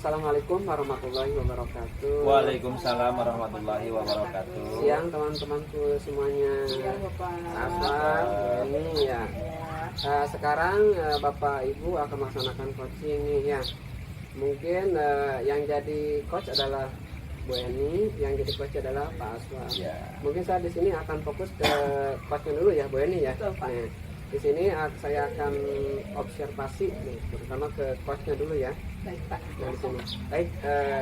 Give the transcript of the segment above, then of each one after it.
Assalamualaikum warahmatullahi wabarakatuh. Waalaikumsalam warahmatullahi wabarakatuh. Siang teman-temanku semuanya. Siang Bapak. Ini ya. Sekarang Bapak Ibu akan melaksanakan coaching nih ya. Mungkin yang jadi coach adalah Bu Eni, yang jadi coach adalah Pak Aswa. Ya. Mungkin saya di sini akan fokus ke coachnya dulu ya, Bu Eni ya. Betul, Pak. Nih, di sini saya akan observasi nih, terutama ke coachnya dulu ya. Baik Pak. Nah, di sini. Baik,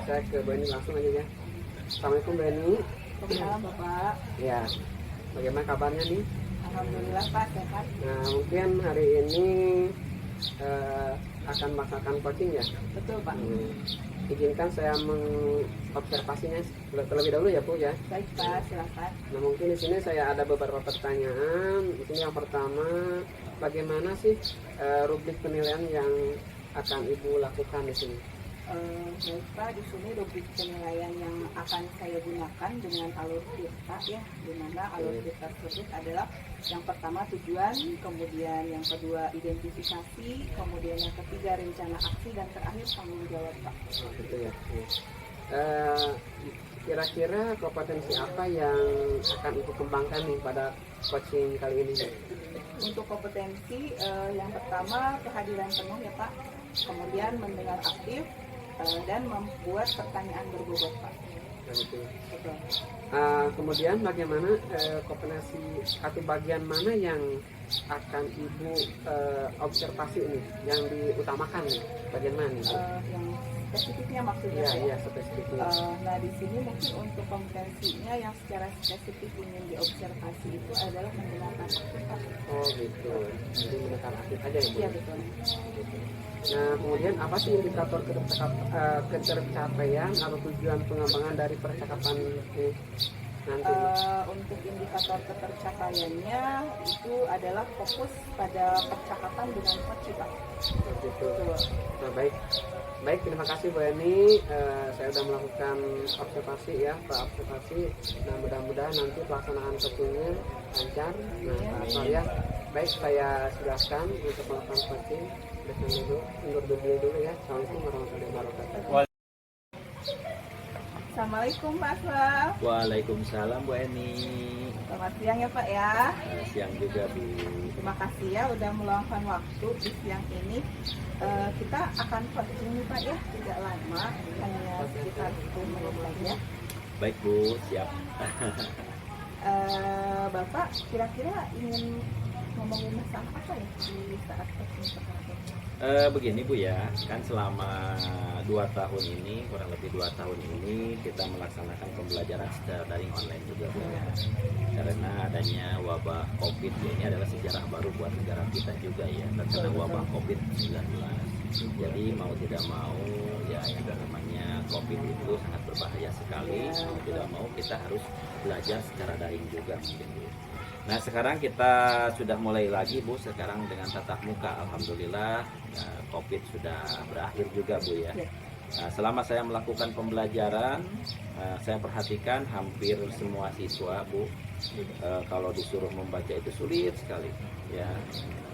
saya ke Bu Eni langsung aja ya. Assalamualaikum Bu Eni. Waalaikumsalam Bapak. Ya, bagaimana kabarnya nih? Alhamdulillah Pak, sehat. Nah, mungkin hari ini akan melaksanakan coaching ya. Betul Pak. Izinkan saya mengobservasinya terlebih dahulu ya Bu ya. Baik Pak, silakan. Nah, mungkin di sini saya ada beberapa pertanyaan. Di sini yang pertama, bagaimana sih rubrik penilaian yang akan Ibu lakukan di sini? Baik Pak, di sini rubrik penilaian yang akan saya gunakan dengan alur kita ya, di mana alur kita tersebut adalah yang pertama tujuan, kemudian yang kedua identifikasi, kemudian yang ketiga rencana aksi, dan terakhir tanggung jawab Pak. Oh, gitu ya. Kira-kira kompetensi apa yang akan Ibu kembangkan nih pada coaching kali ini? Untuk kompetensi yang pertama kehadiran penuh ya Pak, kemudian mendengar aktif, dan membuat pertanyaan berbobot Pak. Nah, gitu. Betul. Kemudian bagaimana kompetensi atau bagian mana yang akan Ibu observasi ini, yang diutamakan nih? Bagian mana nih? Yang spesifiknya maksudnya Iya, ya. iya, spesifiknya. Nah di sini mungkin untuk kompetensinya yang secara spesifik ingin diobservasi itu adalah mendengarkan aktif Pak. Oh gitu, jadi mendengar aktif aja ya Bu? Iya betul. Nah, kemudian apa sih indikator ketercapaian atau tujuan pengembangan dari percakapan ini nanti? Untuk indikator ketercapaiannya itu adalah fokus pada percakapan dengan coach Pak. Seperti itu. Betul. Nah, baik, terima kasih Bu Eni. Saya sudah melakukan observasi ya, observasi. Nah, mudah-mudahan nanti pelaksanaan coachingnya lancar. Nah, Pak Aswar ya. Baik, saya silakan untuk melakukan coaching. Undur dulu ya. Assalamualaikum warahmatullahi wabarakatuh. Assalamualaikum Pak Aswar. Waalaikumsalam Bu Eni. Selamat siang ya Pak ya. Siang juga Bu. Terima kasih ya udah meluangkan waktu di siang ini. Kita akan coaching nih Pak ya, tidak lama, hanya sekitar 10 menit saja. Baik Bu, siap. Bapak kira-kira ingin ngomongin masalah apa ya di saat coaching sekarang? Begini Bu ya, kan selama 2 tahun ini, kurang lebih 2 tahun ini kita melaksanakan pembelajaran secara daring online juga Bu ya. Karena adanya wabah COVID ya, ini adalah sejarah baru buat negara kita juga ya, terkena wabah COVID-19. Jadi mau tidak mau ya yang namanya COVID itu sangat berbahaya sekali. Mau tidak mau kita harus belajar secara daring juga mungkin Bu. Nah sekarang kita sudah mulai lagi Bu, sekarang dengan tatap muka. Alhamdulillah COVID sudah berakhir juga Bu ya. Nah, selama saya melakukan pembelajaran, saya perhatikan hampir semua siswa Bu, kalau disuruh membaca itu sulit sekali ya.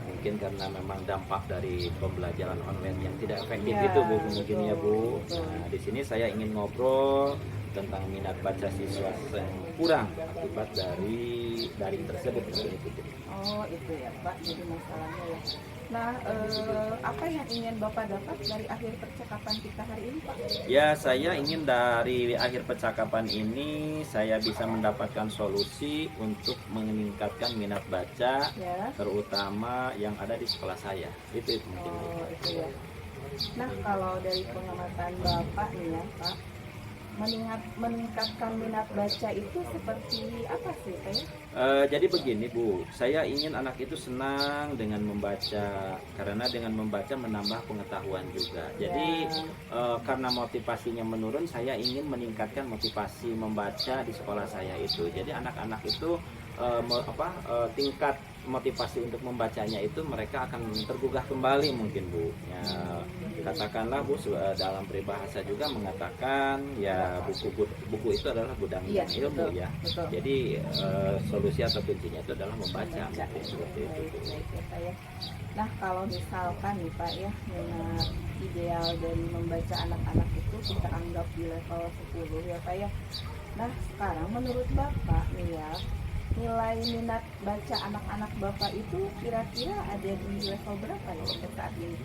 Mungkin karena memang dampak dari pembelajaran online yang tidak efektif itu Bu, mungkin ya Bu. Nah, di sini saya ingin ngobrol tentang minat baca siswa yang kurang akibat dari daring tersebut. Oh itu ya Pak, jadi masalahnya ya. Nah apa yang ingin Bapak dapat dari akhir percakapan kita hari ini Pak? Ya saya ingin dari akhir percakapan ini saya bisa mendapatkan solusi untuk meningkatkan minat baca Ya. terutama yang ada di sekolah saya. Itu mungkin. Oh itu ya. Nah kalau dari pengamatan Bapak nih ya Pak, meningkatkan minat baca itu seperti apa sih Pak ya? Jadi begini Bu, saya ingin anak itu senang dengan membaca, karena dengan membaca menambah pengetahuan juga. Jadi karena motivasinya menurun, saya ingin meningkatkan motivasi membaca di sekolah saya itu. Jadi anak-anak itu tingkat motivasi untuk membacanya itu mereka akan tergugah kembali mungkin Bu. Ya, katakanlah Bu, dalam peribahasa juga mengatakan ya buku itu adalah gudang ilmu betul, ya. Betul. Jadi solusi atau kuncinya itu adalah membaca. Seperti itu. Nah kalau misalkan nih Pak ya, minat ideal dari membaca anak-anak itu kita anggap di level 10 ya Pak ya. Nah sekarang menurut Bapak nih ya, nilai minat baca anak-anak Bapak itu kira-kira ada di level berapa ya untuk saat ini?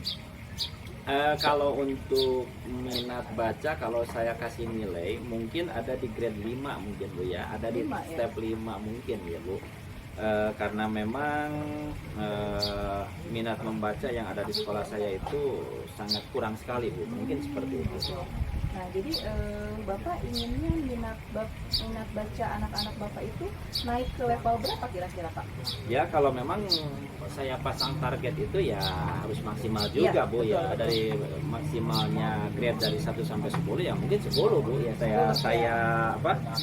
Kalau untuk minat baca, kalau saya kasih nilai mungkin ada di grade 5 mungkin Bu ya, ada di 5 ya? step 5 mungkin ya Bu. Karena memang minat membaca yang ada di sekolah saya itu sangat kurang sekali Bu, mungkin seperti itu. Nah jadi Bapak inginnya minat baca anak-anak Bapak itu naik ke level berapa kira-kira Pak? Ya kalau memang saya pasang target itu ya harus maksimal juga Iya, Bu betul, ya, betul. dari maksimalnya grade dari 1 sampai 10 ya mungkin 10 Bu ya,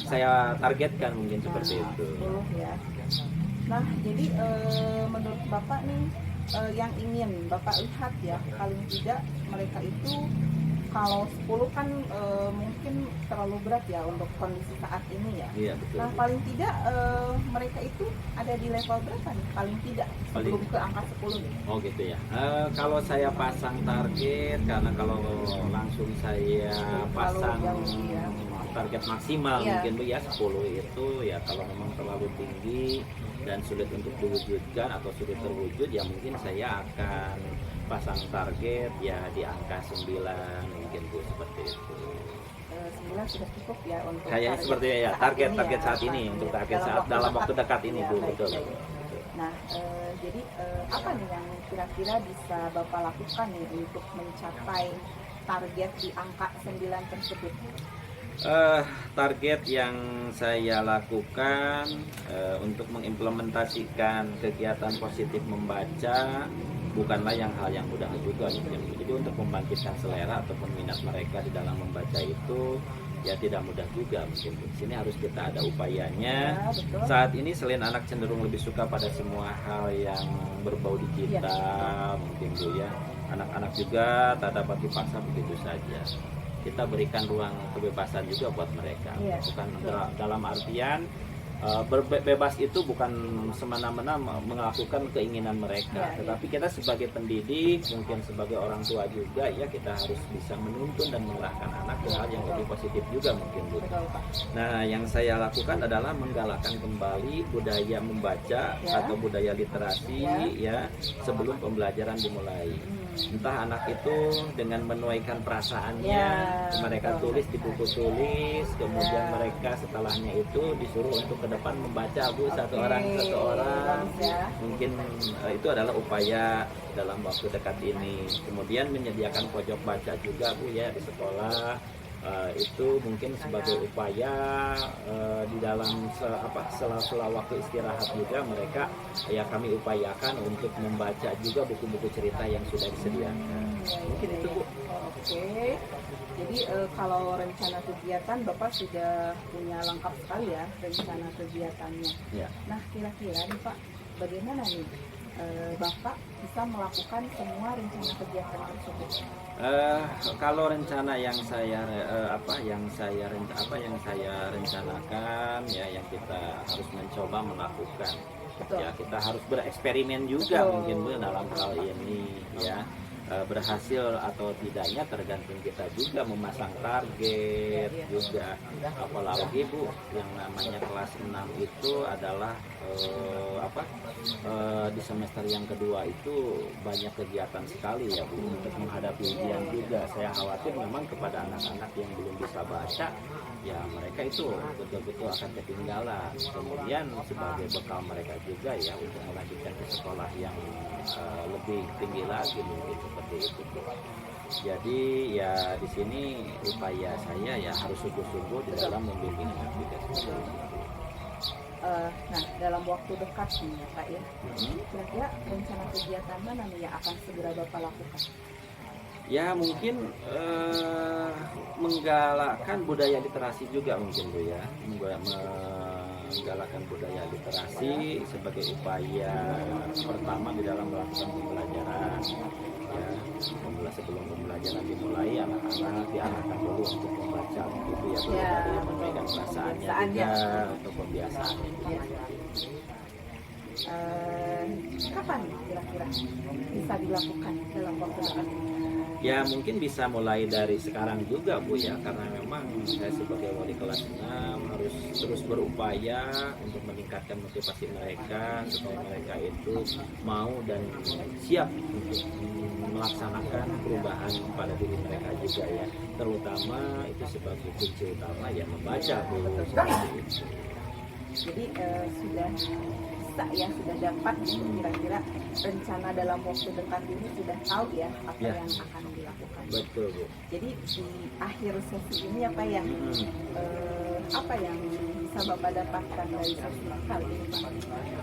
saya targetkan mungkin seperti itu. 10 ya. Nah jadi menurut Bapak nih yang ingin Bapak lihat ya, paling tidak mereka itu kalau 10 kan mungkin terlalu berat ya untuk kondisi saat ini ya. Iya betul. Nah paling tidak mereka itu ada di level berapa nih? Paling tidak sebelum ke angka 10 nih. Oh gitu ya. Kalau saya pasang target, karena kalau langsung saya pasang jauh, ya. target maksimal Iya. mungkin Bu ya 10 itu ya kalau memang terlalu tinggi dan sulit untuk diwujudkan atau sulit terwujud ya mungkin saya akan pasang target ya di angka 9 mungkin Bu, seperti itu. 9 sudah cukup ya untuk Kayaknya seperti ya target saat ini untuk target saat dalam waktu dekat ini Ya, Bu, baik, betul. baik. Nah, jadi apa nih yang kira-kira bisa Bapak lakukan nih untuk mencapai target di angka 9 tersebut? Target yang saya lakukan untuk mengimplementasikan kegiatan positif membaca bukanlah hal yang mudah juga mungkin. Jadi untuk membangkitkan selera ataupun minat mereka di dalam membaca itu ya tidak mudah juga mungkin. Di sini harus kita ada upayanya. Ya, betul. Saat ini selain anak cenderung lebih suka pada semua hal yang berbau digital, mungkin Bu ya. Anak-anak juga tak dapat dipaksa begitu saja. Kita berikan ruang kebebasan juga buat mereka. Iya, Bukan betul. dalam artian bebas itu bukan semena-mena melakukan keinginan mereka, Iya, tetapi kita sebagai pendidik, mungkin sebagai orang tua juga ya kita harus bisa menuntun dan mengarahkan anak ke hal yang lebih positif juga mungkin Bu. Betul Pak. Nah, yang saya lakukan adalah menggalakkan kembali budaya membaca Ya. atau budaya literasi ya sebelum pembelajaran dimulai. Entah anak itu dengan menuaikan perasaannya, Ya, mereka betul. tulis di buku tulis, kemudian Ya. mereka setelahnya itu disuruh untuk ke depan membaca Bu, satu Oke, orang. bagus ya. Mungkin itu adalah upaya dalam waktu dekat ini. Kemudian menyediakan pojok baca juga Bu ya di sekolah. Itu mungkin sebagai upaya di dalam sela-sela waktu istirahat juga mereka ya kami upayakan untuk membaca juga buku-buku cerita yang sudah disediakan. Mungkin itu Bu. Oke. Jadi kalau rencana kegiatan Bapak sudah punya lengkap sekali ya rencana kegiatannya. Ya. Nah kira-kira nih Pak, bagaimana nih Bapak bisa melakukan semua rencana kegiatan tersebut? Kalau rencana yang saya rencanakan ya yang kita harus mencoba melakukan. Betul. Ya kita harus bereksperimen juga Betul. mungkin Bu dalam hal ini ya. Berhasil atau tidaknya tergantung kita juga memasang target juga, apalagi Bu yang namanya kelas 6 itu adalah di semester yang kedua itu banyak kegiatan sekali ya Bu untuk menghadapi ujian juga. Saya khawatir memang kepada anak-anak yang belum bisa baca ya mereka itu betul-betul akan ketinggalan. Kemudian sebagai bekal mereka juga ya untuk melanjutkan ke sekolah yang lebih tinggi lagi mungkin seperti itu. Jadi ya di sini upaya saya ya harus sungguh-sungguh di dalam membimbing anak kita seperti itu. Nah dalam waktu dekat nih ya Pak ya, kira-kira rencana kegiatan mana nih yang akan segera Bapak lakukan? Ya mungkin menggalakkan budaya literasi juga mungkin Bu ya, menggalakkan budaya literasi sebagai upaya pertama di dalam melakukan pembelajaran ya. Sebelum pembelajaran dimulai anak-anak diarahkan dulu untuk membaca buku ya, dari memegang perasaannya juga untuk pembiasaannya juga. Kapan kira-kira bisa dilakukan dalam waktu dekat? Ya mungkin bisa mulai dari sekarang juga Bu ya, karena memang saya sebagai wali kelas 6 harus terus berupaya untuk meningkatkan motivasi mereka supaya mereka itu mau dan siap untuk melaksanakan perubahan pada diri mereka juga ya, terutama itu sebagai kunci utama ya membaca Bu, seperti itu. Jadi sudah bisa ya, sudah dapat gitu kira-kira rencana dalam waktu dekat ini, sudah tahu ya apa Ya. yang akan dilakukan. Betul Bu. Jadi di akhir sesi ini apa yang apa yang bisa Bapak dapatkan dari sesi kali ini Pak?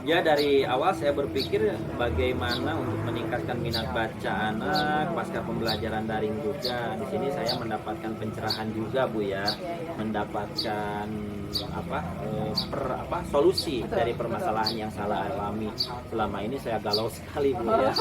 Ya dari awal saya berpikir bagaimana untuk meningkatkan minat baca anak pasca pembelajaran daring juga. Di sini saya mendapatkan pencerahan juga Bu ya, mendapatkan solusi Betul, dari permasalahan yang salah alami. Selama ini saya galau sekali Bu ya.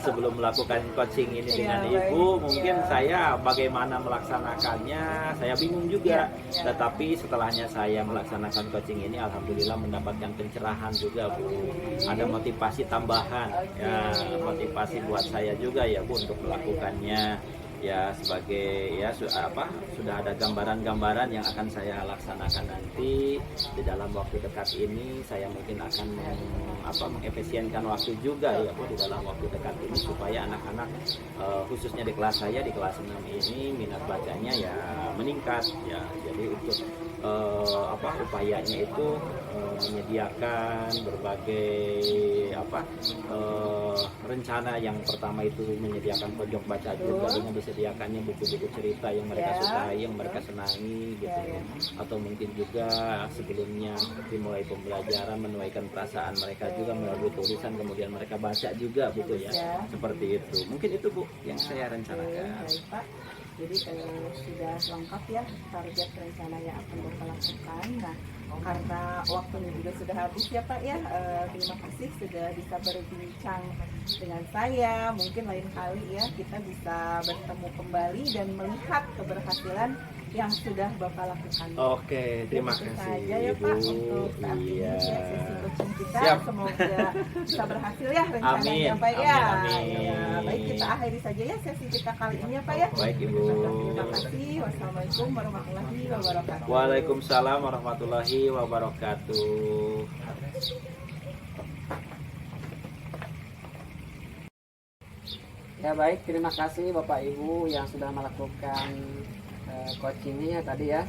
Sebelum melakukan coaching ini dengan Iya, Ibu, baik. mungkin Iya. saya bagaimana melaksanakannya saya bingung juga. Iya. Tetapi setelahnya saya melaksanakan coaching ini, alhamdulillah mendapatkan pencerahan juga Bu. Ada motivasi tambahan, ya motivasi buat saya juga ya Bu untuk melakukannya. Ya sebagai ya sudah ada gambaran-gambaran yang akan saya laksanakan nanti di dalam waktu dekat ini. Saya mungkin akan mengefisienkan waktu juga ya Bu di dalam waktu dekat ini supaya anak-anak khususnya di kelas saya di kelas 6 ini minat bacanya ya meningkat ya. Jadi untuk upayanya itu menyediakan berbagai rencana. Yang pertama itu menyediakan pojok baca juga dengan disediakannya buku-buku cerita yang mereka sukai, yang mereka senangi gitu ya. Atau mungkin juga sebelumnya dimulai pembelajaran menuaikan perasaan mereka juga melalui tulisan, kemudian mereka baca juga buku ya. Seperti itu. Mungkin itu Bu yang saya rencanakan. Baik Pak. Jadi sudah lengkap ya target rencana yang akan Bapak lakukan. Nah, karena waktunya juga sudah habis ya Pak ya. Terima kasih sudah bisa berbincang dengan saya. Mungkin lain kali ya kita bisa bertemu kembali dan melihat keberhasilan yang sudah Bapak lakukan. Oke, terima Itu kasih saja ya Ibu. Pak untuk saat ini Iya. ya, sesi coaching kita. Siap. Semoga bisa berhasil ya rencananya Amin, Pak ya. amin. Ya, baik, kita akhiri saja ya sesi kita kali ini ya Pak ya. Baik Ibu. Terima kasih. Wassalamualaikum warahmatullahi wabarakatuh. Waalaikumsalam warahmatullahi wabarakatuh. Ya baik, terima kasih Bapak Ibu yang sudah melakukan coachingnya tadi ya.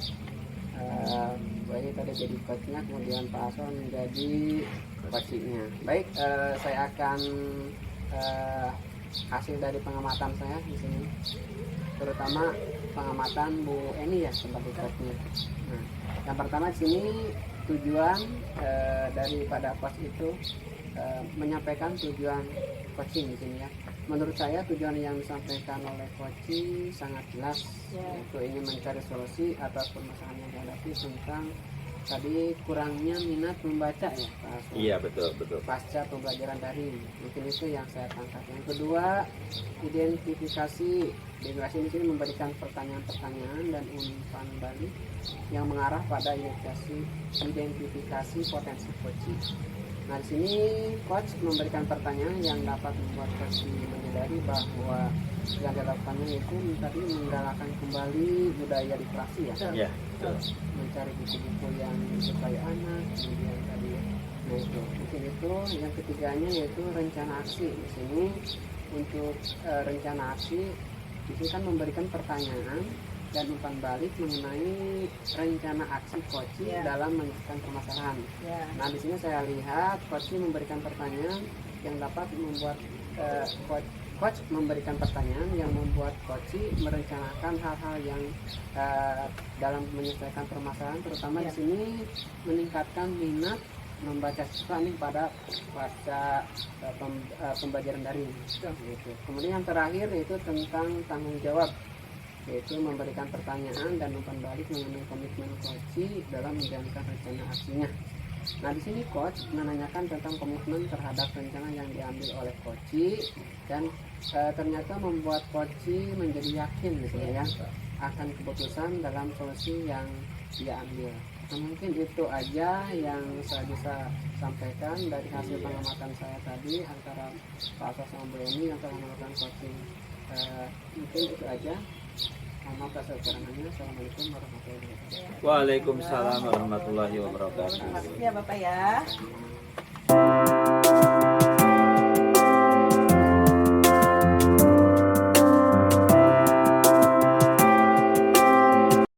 Bu Eni tadi jadi coachnya, kemudian Pak Aswan menjadi coachingnya. Baik, saya akan hasil dari pengamatan saya di sini, terutama pengamatan Bu Eni ya sebagai coachnya. Nah, yang pertama di sini tujuan daripada coach itu menyampaikan tujuan coaching di sini ya. Menurut saya tujuan yang disampaikan oleh coaching sangat jelas, yaitu ingin mencari solusi atas permasalahan yang dihadapi tentang tadi kurangnya minat membaca ya Pak Aswan. Iya betul. Pasca pembelajaran daring, mungkin itu yang saya tangkap. Yang kedua, identifikasi. Demokrasi di sini memberikan pertanyaan-pertanyaan dan umpan balik yang mengarah pada identifikasi potensi coaching. Nah, di sini coach memberikan pertanyaan yang dapat membuat coach menyadari bahwa yang dilakukannya itu tadi menggalakkan kembali budaya literasi ya. Iya. Betul. Mencari buku-buku yang disukai anak, kemudian tadi nah itu mungkin itu. Yang ketiganya yaitu rencana aksi. Di sini untuk rencana aksi di sini kan memberikan pertanyaan dan umpan balik mengenai rencana aksi coaching dalam menyelesaikan permasalahan. Nah, di sini saya lihat coaching memberikan pertanyaan yang dapat membuat coach memberikan pertanyaan yang membuat coaching merencanakan hal-hal yang dalam menyelesaikan permasalahan, terutama di sini meningkatkan minat membaca siswa ini pada pembelajaran daring. Gitu. Kemudian yang terakhir yaitu tentang tanggung jawab, yaitu memberikan pertanyaan dan umpan balik mengenai komitmen coach dalam menjalankan rencana aksinya. Nah, di sini coach menanyakan tentang komitmen terhadap rencana yang diambil oleh coach dan ternyata membuat coach menjadi yakin misalnya ya akan keputusan dalam solusi yang dia ambil. Nah, mungkin itu aja yang saya bisa sampaikan dari hasil pengamatan saya tadi antara Pak Aswan sama Bu Eni yang telah melakukan coaching Mungkin itu aja. Maaf atas kekurangannya. Assalamualaikum warahmatullahi wabarakatuh. Waalaikumsalam warahmatullahi wabarakatuh. Terima kasih ya Bapak ya.